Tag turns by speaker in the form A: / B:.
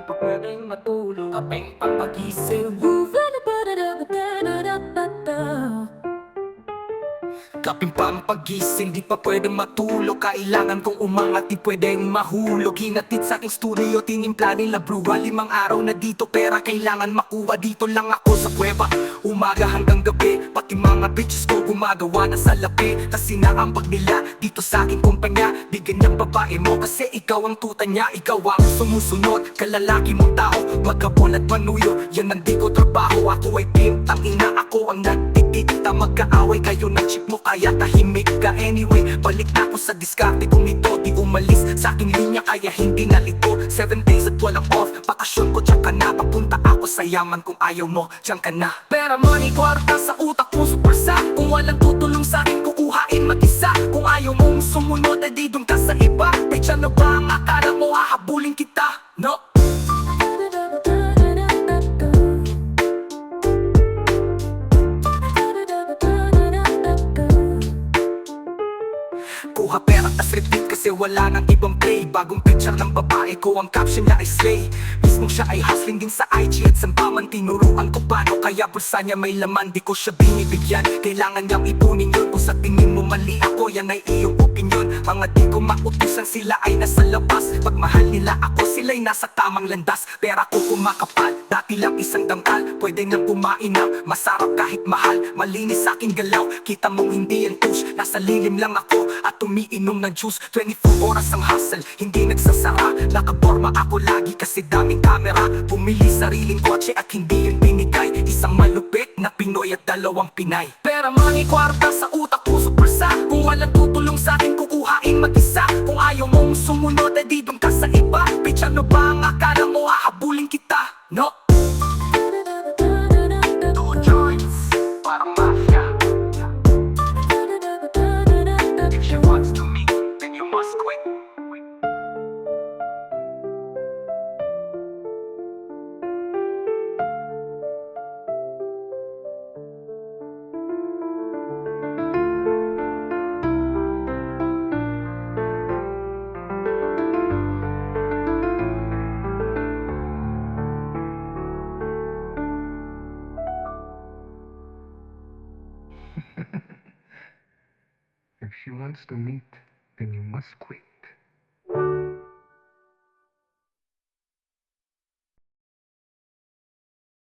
A: pa pwedeng matulog. Kapeng papagising, kaping pampagising, di pa pwedeng matulog. Kailangan kong umangat, di pwedeng mahulog. Hinatid sa aking studio, tinimpla nila bruwa. 5 araw na dito, pera kailangan makuha. Dito lang ako sa kuweba, umaga hanggang gabi. Pati mga bitches ko gumagawa na sa lapi. Kasi naambag nila dito sa aking kumpanya. Bigyan niyang babae mo kasi ikaw ang tuta niya. Ikaw ang sumusunod, kalalaki mong tao. Magkabon at manuyo, yan ang di ko trabaho. Ako ay team, tangina ako ang nagtitita. Magkaaway kayo ng chip mo kaya tahimik ka. Anyway, balik na ako sa diskarte kung ito di umalis sa aking linya kaya hindi nalito. 7 days at walang off, bakasyon ko tiyan ka na. Papunta ako sa yaman kung ayaw mo, tiyan ka na. Pera, money, kwarta sa utak mo super sa. Kung walang tutulong sa akin, kukuhain mag-isa. Kung ayaw mong sumunod, edi dun ka sa iba. Pecha na ba ang akala mo, hahabulin kita? No? Kuha pera tas repeat kasi wala nang ibang play. Bagong picture ng babae ko, ang caption niya ay slay. Mismong siya ay hustling din sa IG at sampaman. Tinuruan ko paano kaya bulsa niya may laman. Di ko siya binibigyan, kailangan niyang ipunin yun. Kung sa tingin mo mali ako, yan ay iyong opinion. Mga di ko mautusan, sila ay nasa labas. Pag mahal nila ako, sila'y nasa tamang landas. Pera ko kumakapal, dati lang isang dangkal. Pwede nang kumain ng masarap kahit mahal. Malinis sa aking galaw, kita mong hindi yan push. Nasa lilim lang ako at umiinom ng juice. 24 oras ang hustle, hindi nagsasara. Nakaporma ako lagi kasi daming camera. Pumili sariling kotse at hindi yun binigay. Isang malupit na Pinoy at 2 Pinay. Pera, money, kwarta sa utak ko super sa. Kung walang tutulong sa akin, kukuhain mag-isa. Kung ayaw mong sumunod, edi dun ka sa iba. Bitch, ano ba ang akala mo, hahabulin kita? No? Two joints, parang mafia. If she wants to meet, then you must quit. If she wants to meet, then you must quit.